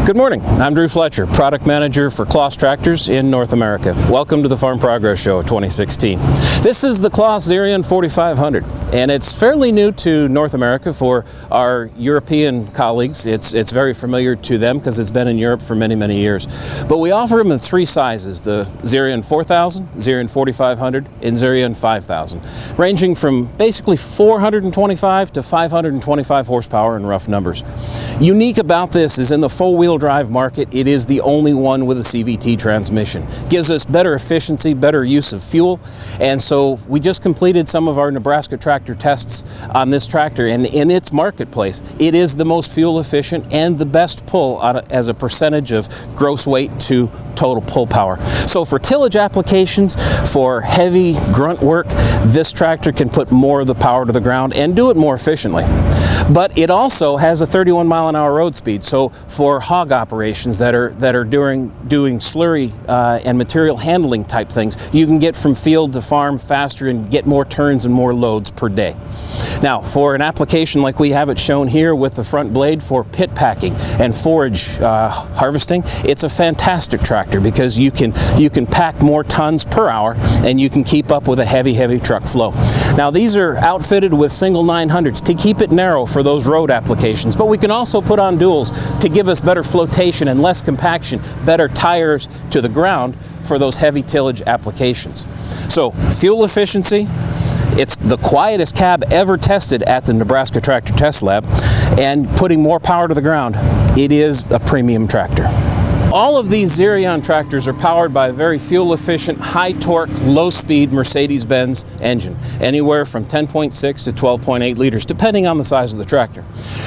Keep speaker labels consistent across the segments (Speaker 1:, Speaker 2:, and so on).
Speaker 1: Good morning, I'm Drew Fletcher, Product Manager for CLAAS Tractors in North America. Welcome to the Farm Progress Show 2016. This is the CLAAS Xerion 4500, and it's fairly new to North America for our European colleagues. It's very familiar to them because it's been in Europe for many, many years. But we offer them in three sizes, the Xerion 4000, Xerion 4500, and Xerion 5000, ranging from basically 425 to 525 horsepower in rough numbers. Unique about this is in the four-wheel drive market, it is the only one with a CVT transmission. Gives us better efficiency, better use of fuel, and so we just completed some of our Nebraska tractor tests on this tractor, and in its marketplace, it is the most fuel efficient and the best pull as a percentage of gross weight to total pull power. So for tillage applications, for heavy grunt work, this tractor can put more of the power to the ground and do it more efficiently. But it also has a 31-mile-an-hour road speed, so for hog operations that are doing slurry and material handling type things, you can get from field to farm faster and get more turns and more loads per day. Now, for an application like we have it shown here with the front blade for pit packing and forage harvesting, it's a fantastic tractor because you can pack more tons per hour and you can keep up with a heavy truck flow. Now, these are outfitted with single 900s to keep it narrow for those road applications, but we can also put on duals to give us better flotation and less compaction, better tires to the ground for those heavy tillage applications. So, fuel efficiency, it's the quietest cab ever tested at the Nebraska Tractor Test Lab, and putting more power to the ground, it is a premium tractor. All of these Xerion tractors are powered by a very fuel-efficient, high-torque, low-speed Mercedes-Benz engine, anywhere from 10.6 to 12.8 liters, depending on the size of the tractor.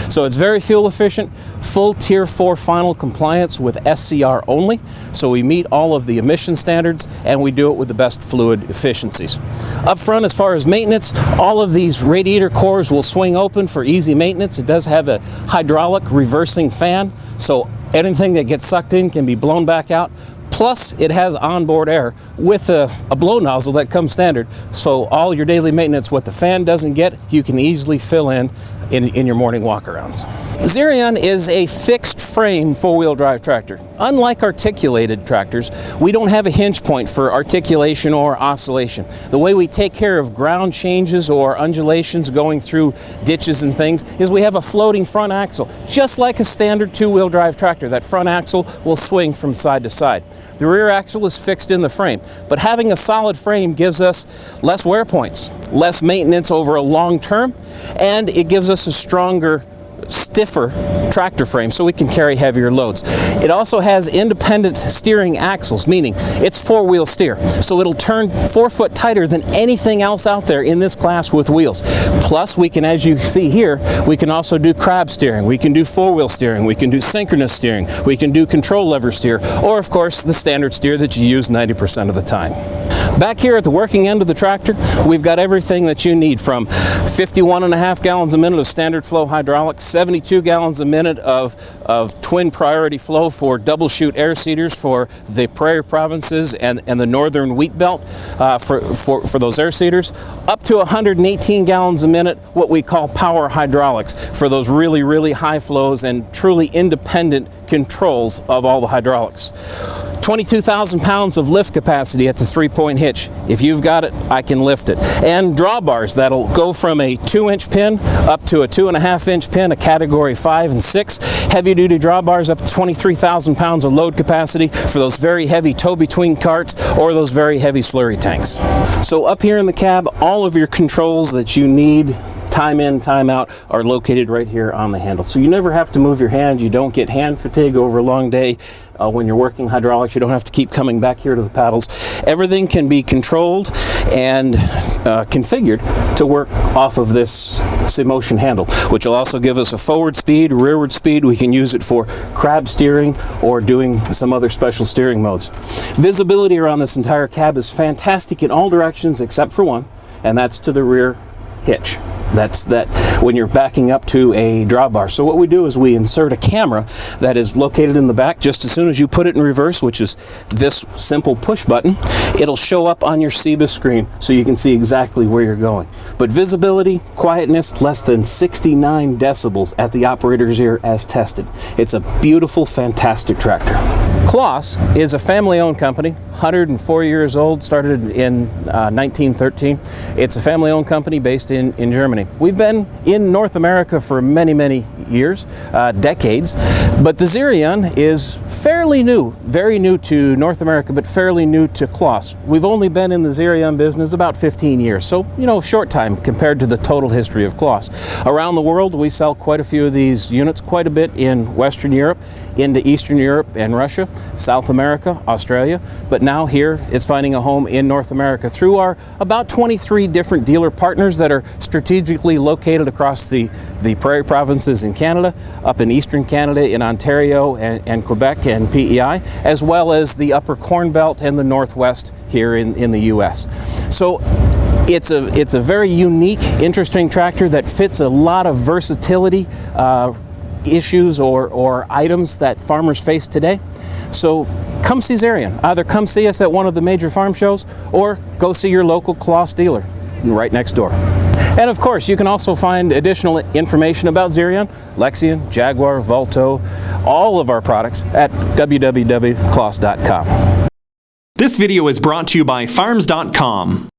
Speaker 1: So it's very fuel-efficient, full Tier 4 final compliance with SCR only, so we meet all of the emission standards, and we do it with the best fluid efficiencies. Up front, as far as maintenance, all of these radiator cores will swing open for easy maintenance. It does have a hydraulic reversing fan, so anything that gets sucked in can be blown back out. Plus, it has onboard air with a blow nozzle that comes standard. So all your daily maintenance, what the fan doesn't get, you can easily fill in your morning walkarounds. Xerion is a fixed frame four-wheel drive tractor. Unlike articulated tractors, we don't have a hinge point for articulation or oscillation. The way we take care of ground changes or undulations going through ditches and things is we have a floating front axle. Just like a standard two-wheel drive tractor, that front axle will swing from side to side. The rear axle is fixed in the frame, but having a solid frame gives us less wear points, less maintenance over a long term, and it gives us a stronger, stiffer tractor frame so we can carry heavier loads. It also has independent steering axles, meaning it's four-wheel steer, so it'll turn 4 foot tighter than anything else out there in this class with wheels. Plus, we can, as you see here, we can also do crab steering, we can do four-wheel steering, we can do synchronous steering, we can do control lever steer, or of course the standard steer that you use 90% of the time. Back here at the working end of the tractor, we've got everything that you need, from 51.5 gallons a minute of standard flow hydraulics, 72 gallons a minute of twin priority flow for double chute air seeders for the prairie provinces and the northern wheat belt for those air seeders, up to 118 gallons a minute what we call power hydraulics for those really high flows and truly independent controls of all the hydraulics. 22,000 pounds of lift capacity at the 3-point hitch. If you've got it, I can lift it. And drawbars that'll go from a 2-inch pin up to a 2.5-inch pin, a category 5 and 6. Heavy-duty drawbars up to 23,000 pounds of load capacity for those very heavy tow-between carts or those very heavy slurry tanks. So up here in the cab, all of your controls that you need, time in, time out, are located right here on the handle. So you never have to move your hand. You don't get hand fatigue over a long day. When you're working hydraulics, you don't have to keep coming back here to the paddles. Everything can be controlled and configured to work off of this motion handle, which will also give us a forward speed, rearward speed. We can use it for crab steering or doing some other special steering modes. Visibility around this entire cab is fantastic in all directions except for one, and that's to the rear hitch. That's when you're backing up to a drawbar. So what we do is we insert a camera that is located in the back. Just as soon as you put it in reverse, which is this simple push button, it'll show up on your CBIS screen so you can see exactly where you're going. But visibility, quietness, less than 69 decibels at the operator's ear as tested. It's a beautiful, fantastic tractor. CLAAS is a family-owned company, 104 years old, started in 1913. It's a family-owned company based in Germany. We've been in North America for many, many years, decades, but the Xerion is fairly new, very new to North America, but fairly new to CLAAS. We've only been in the Xerion business about 15 years, so, you know, short time compared to the total history of CLAAS. Around the world, we sell quite a few of these units, quite a bit in Western Europe, into Eastern Europe and Russia, South America, Australia, but now here it's finding a home in North America through our about 23 different dealer partners that are strategically located across the Prairie provinces in Canada, up in Eastern Canada, in Ontario and Quebec and PEI, as well as the Upper Corn Belt and the Northwest here in the US. So it's a very unique, interesting tractor that fits a lot of versatility issues or items that farmers face today. So come see Xerion. Either come see us at one of the major farm shows or go see your local CLAAS dealer right next door. And of course, you can also find additional information about Xerion, Lexion, Jaguar, Volto, all of our products at www.claas.com.
Speaker 2: This video is brought to you by Farms.com.